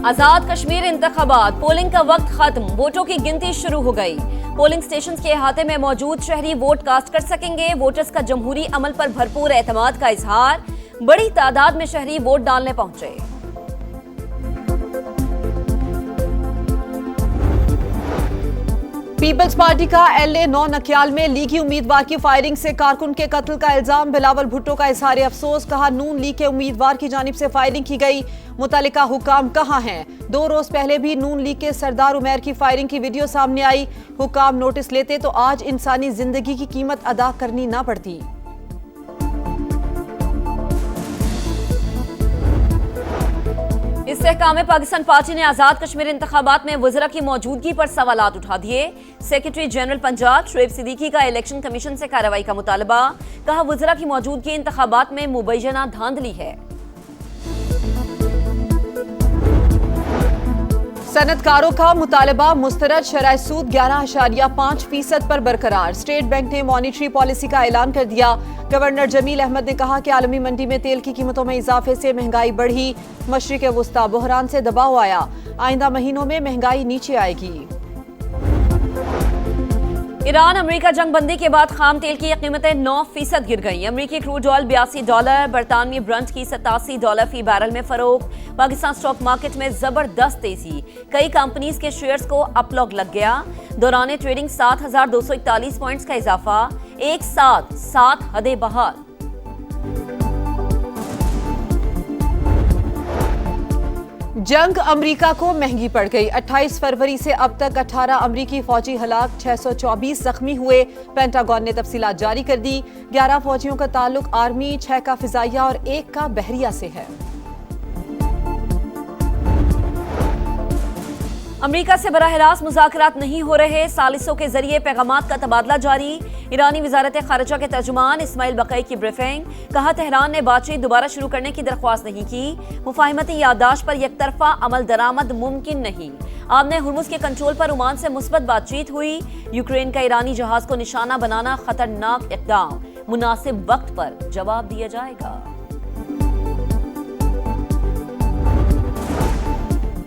आजाद कश्मीर इंतखाबात, पोलिंग का वक्त खत्म, वोटों की गिनती शुरू हो गई। पोलिंग स्टेशन के अहाते में मौजूद शहरी वोट कास्ट कर सकेंगे। वोटर्स का जमहूरी अमल पर भरपूर एतमाद का इजहार, बड़ी तादाद में शहरी वोट डालने पहुंचे। पीपल्स पार्टी का एलए 9 नकियाल में लीगी उम्मीदवार की फायरिंग से कारकुन के कत्ल का इल्जाम। बिलावल भुट्टो का इजहार अफसोस, कहा नून लीग के उम्मीदवार की जानिब से फायरिंग की गई, मुतल्लिका हुकाम कहां हैं। 2 रोज पहले भी नून लीग के सरदार उमैर की फायरिंग की वीडियो सामने आई। हुकाम नोटिस लेते तो आज इंसानी जिंदगी की कीमत अदा करनी ना पड़ती। इस्तेहकाम पाकिस्तान पार्टी ने आजाद कश्मीर इंतखाबात में वज़रा की मौजूदगी पर सवालात उठा दिए। सेक्रेटरी जनरल पंजाब शुएब सिद्दीकी का इलेक्शन कमीशन से कार्रवाई का मुतालबा, कहा वज़रा की मौजूदगी इंतखाबात में मुबैयना धांधली है। सनतकारों का मुतालबा, मुस्तरद शरह सूद 11.5% पर बरकरार। स्टेट बैंक ने मॉनिटरी पॉलिसी का ऐलान कर दिया। गवर्नर जमील अहमद ने कहा कि आलमी मंडी में तेल की कीमतों में इजाफे से महंगाई बढ़ी, मशरिक वुस्ता बहरान से दबाव आया, आइंदा महीनों में महंगाई नीचे आएगी। ईरान अमेरिका जंग बंदी के बाद खाम तेल की कीमतें 9% गिर गई। अमेरिकी क्रूड ऑयल $82, बरतानवी ब्रंट की $87 फी बैरल में फरोख्त। पाकिस्तान स्टॉक मार्केट में जबरदस्त तेजी, कई कंपनीज के शेयर्स को अपलॉग लग गया। दौरान ट्रेडिंग 7,241 पॉइंट्स का इजाफा, एक साथ 7 हदें बहाल। जंग अमेरिका को महंगी पड़ गई। 28 फरवरी से अब तक 18 अमेरिकी फौजी हलाक, 624 जख्मी हुए। पेंटागन ने तफसीलात जारी कर दी। 11 फौजियों का ताल्लुक आर्मी, 6 का फिजाइया और 1 का बहरिया से है। अमेरिका से बराह रास्त मुज़ाकरात नहीं हो रहे, सालिसों के जरिए पैगामात का तबादला जारी। ईरानी वजारत खारिजा के तर्जुमान इस्माइल बक़ई की ब्रीफिंग, कहा तेहरान ने बातचीत दोबारा शुरू करने की दरख्वास्त नहीं की। मुफाहिमती याददाश्त पर यकतरफा अमल दरामद मुमकिन नहीं। आमने हुर्मुज़ के कंट्रोल पर ओमान से मुस्बत बातचीत हुई। यूक्रेन का ईरानी जहाज को निशाना बनाना खतरनाक इक़दाम, मुनासिब वक्त पर जवाब दिया जाएगा।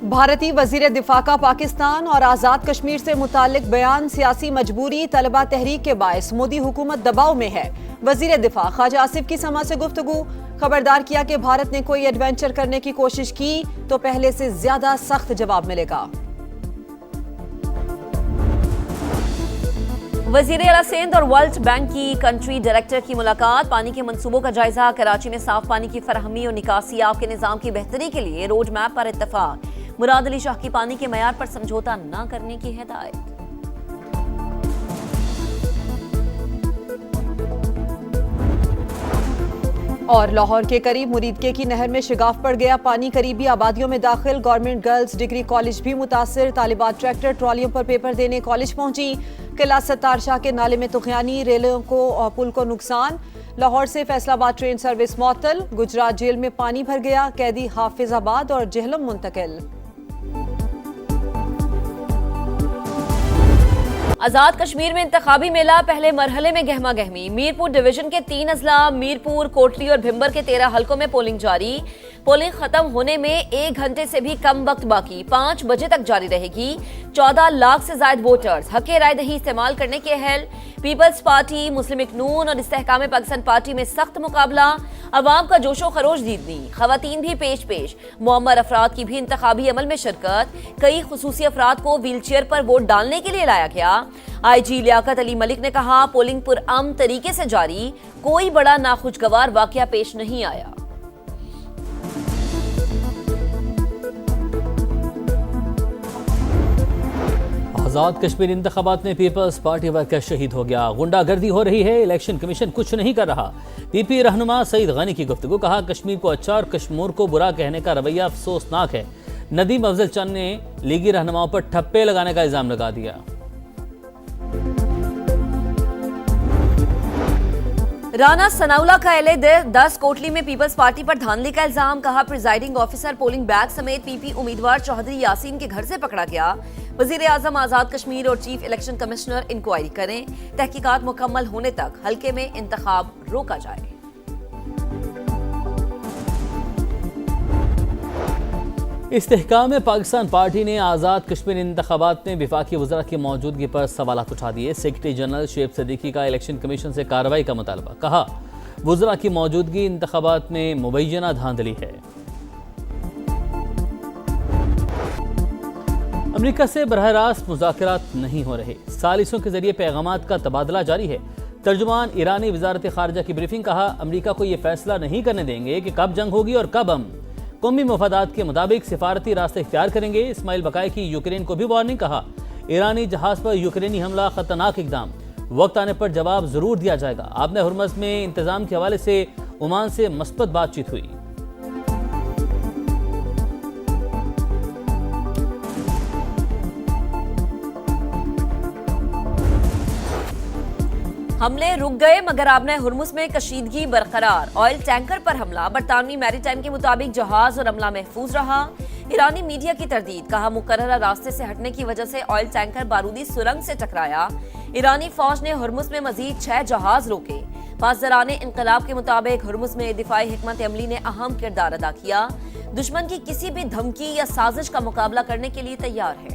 भारतीय वजीर दिफा का पाकिस्तान और आजाद कश्मीर से मुतालिक बयान, सियासी मजबूरी, तलबा तहरीक के बायस मोदी हुकूमत दबाव में है। वजीर दिफा ख्वाजा आसिफ की समा से गुफ्तगू, खबरदार किया कि भारत ने कोई एडवेंचर करने की कोशिश की तो पहले से ज्यादा सख्त जवाब मिलेगा। वजीर आला सिंध और वर्ल्ड बैंक की कंट्री डायरेक्टर की मुलाकात, पानी के मंसूबों का जायजा। कराची में साफ पानी की फराहमी और निकासियाब के निजाम की बेहतरी के लिए रोड मैप पर इत्तफाक। मुराद अली शाह की पानी के मयार पर समझौता न करने की हिदायत। और लाहौर के करीब मुरीदके की नहर में शिगाफ पड़ गया, पानी करीबी आबादियों में दाखिल। गवर्नमेंट गर्ल्स डिग्री कॉलेज भी मुतासिर, तालिबात ट्रैक्टर ट्रॉलियों पर पेपर देने कॉलेज पहुंची। किला सत्तार शाह के नाले में तुगयानी, रेलों को और पुल को नुकसान। लाहौर से फैसलाबाद ट्रेन सर्विस मुअत्तल। गुजरात जेल में पानी भर गया, कैदी हाफिजाबाद और जेहलम मुंतकिल। आजाद कश्मीर में इंतखाबी मेला, पहले मरहले में गहमा गहमी। मीरपुर डिवीजन के 3 अजला, मीरपुर, कोटली और भिम्बर के 13 हलकों में पोलिंग जारी। पोलिंग खत्म होने में 1 घंटे से भी कम वक्त बाकी, 5 बजे तक जारी रहेगी। 14 लाख से ज्यादा वोटर्स हक़ राय दही इस्तेमाल करने के अहल। पीपल्स पार्टी, मुस्लिम लीग नून और इस्तेहकाम पाकिस्तान पार्टी में सख्त मुकाबला। अवाम का जोशो खरोश दीदनी, खवातीन भी पेश। मुअम्मर अफराद की भी इंतखाबी अमल में शिरकत। कई खुसूसी अफराद को व्हील चेयर पर वोट डालने के लिए लाया गया। IG लियाकत अली मलिक ने कहा पोलिंग पुरअमन तरीके से जारी, कोई बड़ा नाखुशगवार वाकया पेश नहीं आया। आजाद कश्मीर इंतखाबात में पीपल्स पार्टी वर्कर शहीद हो गया, गुंडागर्दी हो रही है, इलेक्शन कमीशन कुछ नहीं कर रहा। PP रहनुमा सईद गनी की गुफ्तगू, कहा कश्मीर को अच्छा और कश्मीर को बुरा कहने का रवैया अफसोसनाक है। नदीम अफजल चंद ने लीगी रहनुमाओं पर ठप्पे लगाने का इल्जाम लगा दिया। राना सनाउल्लाह का एलए 10 कोटली में पीपल्स पार्टी पर धांधली का इल्जाम, कहा प्रिजाइडिंग ऑफिसर पोलिंग बैग समेत PP उम्मीदवार चौधरी यासीन के घर से पकड़ा गया। वजीर आजम आजाद कश्मीर और चीफ इलेक्शन कमिश्नर इंक्वायरी करें, तहकीकात मुकम्मल होने तक हल्के में इंतखाब रोका जाए। इस्तेहकाम पाकिस्तान पार्टी ने आज़ाद कश्मीर इंतखाबात में वफाकी वज़रा की मौजूदगी पर सवालात उठा दिए। सेक्रेटरी जनरल शुएब सिद्दीकी का इलेक्शन कमीशन से कार्रवाई का मुतालबा। कहा, वज़रा की मौजूदगी इंतखाबात में मुबैना धांधली है। अमरीका से बरह रास्त मुज़ाकरात नहीं हो रहे, सालिसों के जरिए पैगामात का तबादला जारी है। तर्जुमान ईरानी वज़ारत ख़ारजा की ब्रीफिंग। कहा, अमरीका को यह फैसला नहीं करने देंगे कि कब जंग होगी और कब हम कौमी मफादात के मुताबिक सिफारती रास्ते इख्तियार करेंगे। इस्माइल बकाई की यूक्रेन को भी वार्निंग। कहा, ईरानी जहाज पर यूक्रेनी हमला खतरनाक इकदाम, वक्त आने पर जवाब जरूर दिया जाएगा। आपने हुर्मज़ में इंतजाम के हवाले से ओमान से मस्बत बातचीत हुई। हमले रुक गए मगर आबना हुर्मुज़ में कशीदगी बरकरार। ऑयल टैंकर पर हमला, बरतानवी मैरीटाइम के मुताबिक जहाज और अमला महफूज रहा। ईरानी मीडिया की तरदीद। कहा, मुकर्ररा रास्ते से हटने की वजह से ऑयल टैंकर बारूदी सुरंग से टकराया। ईरानी फौज ने हुर्मुज़ में मजीद 6 जहाज रोके। पासदारान इंकलाब के मुताबिक हुर्मुज़ में दिफाई हिकमत अमली ने अहम किरदार अदा किया। दुश्मन की किसी भी धमकी या साजिश का मुकाबला करने के लिए तैयार है।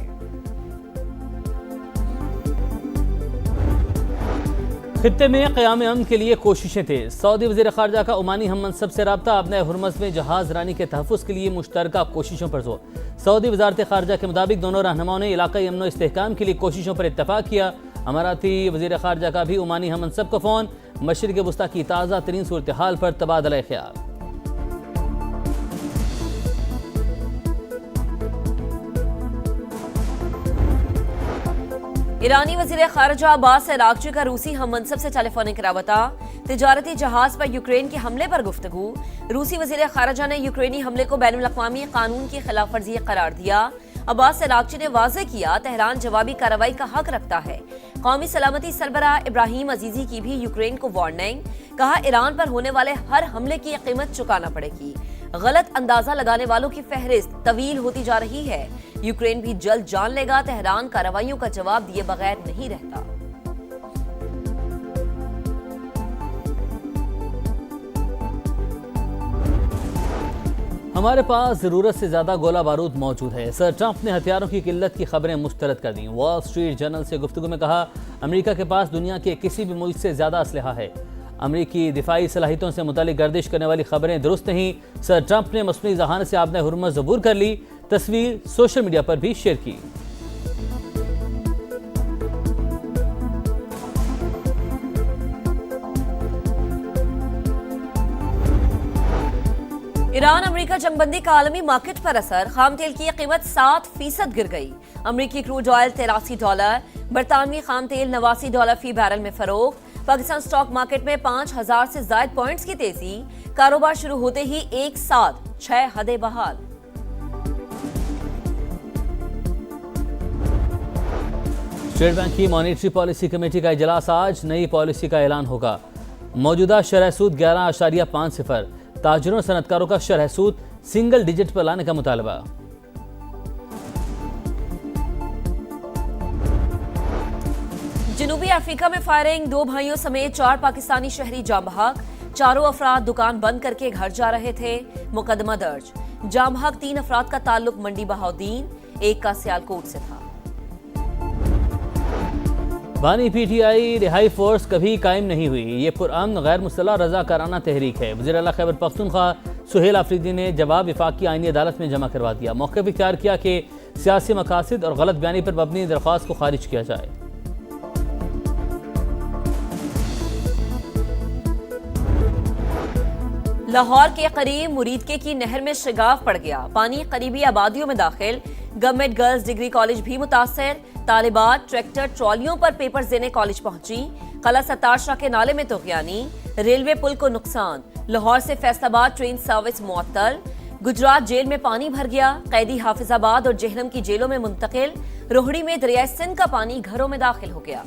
खित्ते में क़याम अमन के लिए कोशिशें थे। सऊदी वज़ीर ख़ारजा का ओमानी हम मनसब से रब्ता। अपने हुर्मज़ में जहाज रानी के तहफ़्फ़ुज़ के लिए मुश्तरका कोशिशों पर जोर। सऊदी वज़ारत ख़ारजा के मुताबिक दोनों रहनुमाओं ने इलाक़ाई अमन व इस्तेहकाम के लिए कोशिशों पर इत्तफ़ाक़ किया। अमाराती वज़ीर ख़ारजा का भी ओमानी हम मनसब को फ़ोन। मशरिक़ वस्ता की ताज़ा तरीन सूरत हाल पर तबादला ख़्याल। ईरानी वज़ीर ख़ारजा अब्बास अराग़ची का रूसी हम मनसब से टेलीफोनिक राबता। तिजारती जहाज पर यूक्रेन के हमले पर गुफ्तगू। रूसी वज़ीर ख़ारजा ने यूक्रेनी हमले को बैनुल अक़वामी कानून की खिलाफ वर्जी करार दिया। अब्बास अराग़ची ने वाज़ेह किया, तेहरान जवाबी कार्रवाई का हक रखता है। कौमी सलामती सरबराह इब्राहिम अजीज़ी की भी यूक्रेन को वार्निंग। कहा, ईरान पर होने वाले हर हमले की कीमत चुकाना पड़ेगी। गलत अंदाजा लगाने वालों की फहरिस्त तवील होती जा रही है। यूक्रेन भी जल्द जान लेगा, तेहरान कार्रवाइयों का जवाब दिए बगैर नहीं रहता। हमारे पास ज़रूरत से ज़्यादा गोला बारूद मौजूद है। सर ट्रंप ने हथियारों की किल्लत की खबरें मुस्तरद कर दी। वॉल स्ट्रीट जर्नल से गुफ्तगू में कहा, अमेरिका के पास दुनिया के किसी भी मुल्क से ज़्यादा असलहा है। अमरीकी दिफाई सलाहियतों से मुतालिक गर्दिश करने वाली खबरें दुरुस्त नहीं। सर ट्रंप ने मसनूई जहान से आपने हुर्मज़ ज़बूर कर ली। तस्वीर सोशल मीडिया पर भी शेयर की। ईरान अमेरिका जंगबंदी का आलमी मार्केट पर असर। खाम तेल की कीमत 7% गिर गई। अमरीकी क्रूड ऑयल $83, बरतानवी खाम तेल $89 फी बैरल में फरोख्त। पाकिस्तान स्टॉक मार्केट में 5000 से ज्यादा पॉइंट्स की तेजी। कारोबार शुरू होते ही एक साथ 6 हदें बहाल। स्टेट बैंक की मॉनेटरी पॉलिसी कमेटी का इजलास आज। नई पॉलिसी का ऐलान होगा। मौजूदा शरह सूद 11.50। ताजिरों और सनतकारों का शरह सूद सिंगल डिजिट पर लाने का मुतालबा। जनूबी अफ्रीका में फायरिंग, 2 भाइयों समेत 4 पाकिस्तानी शहरी जाम बहक। 4 अफराद दुकान बंद करके घर जा रहे थे। मुकदमा दर्ज। जाम बहक 3 अफराद का ताल्लुक मंडी बहाउद्दीन, एक का सियालकोट से था। बानी पीटीआई रिहाई फोर्स कभी कायम नहीं हुई। ये पुरअमन गैर मुस्तला रज़ाकाराना तहरीक है। वज़ीर आला खैबर पख्तूनख्वा सुहेल आफरीदी ने जवाब वफाकी आईनी अदालत में जमा करवा दिया। मौक़िफ़ इख्तियार किया कि सियासी मकासद और गलत बयानी पर मबनी दरख्वास्त को खारिज किया जाए। लाहौर के करीब मुरीदके की नहर में शिगाफ पड़ गया। पानी करीबी आबादियों में दाखिल। गवर्नमेंट गर्ल्स डिग्री कॉलेज भी मुतासर। तालिबात ट्रैक्टर ट्रॉलियों पर पेपर्स देने कॉलेज पहुंची। कला सत्तार शाह के नाले में तोग़यानी। रेलवे पुल को नुकसान। लाहौर से फैसलाबाद ट्रेन सर्विस मुअत्तल। गुजरात जेल में पानी भर गया। कैदी हाफिजाबाद और जेहलम की जेलों में मुंतकिल। रोहड़ी में दरिया सिंध का पानी घरों में दाखिल हो गया।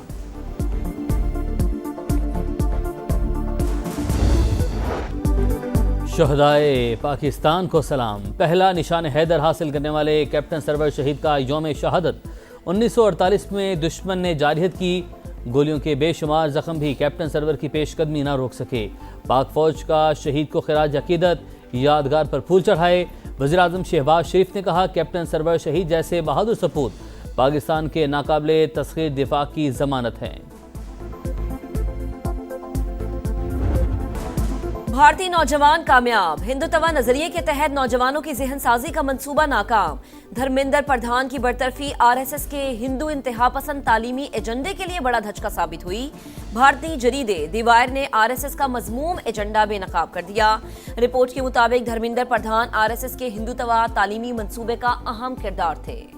शहदाए पाकिस्तान को सलाम। पहला निशान हैदर हासिल करने वाले कैप्टन सरवर शहीद का यौम शहादत। 1948 में दुश्मन ने जारहियत की। गोलियों के बेशुमार जख्म भी कैप्टन सरवर की पेशकदमी ना रोक सके। पाक फौज का शहीद को खिराज अकीदत। यादगार पर फूल चढ़ाए। वज़ीर-ए-आज़म शहबाज शरीफ ने कहा, कैप्टन सरवर शहीद जैसे बहादुर सपूत पाकिस्तान के नाकाबिले तस्खीर दिफा की जमानत हैं। भारतीय नौजवान कामयाब, हिंदुत्वा नजरिए के तहत नौजवानों की जहन साजी का मंसूबा नाकाम। धर्मेंद्र प्रधान की बरतरफी आरएसएस के हिंदू इंतहा पसंद तालीमी एजेंडे के लिए बड़ा धचका साबित हुई। भारतीय जरीदे दी वायर ने आरएसएस का मजमूम एजेंडा बेनकाब कर दिया। रिपोर्ट के मुताबिक धर्मेंद्र प्रधान आरएसएस के हिंदुत्वा तालीमी मंसूबे का अहम किरदार थे।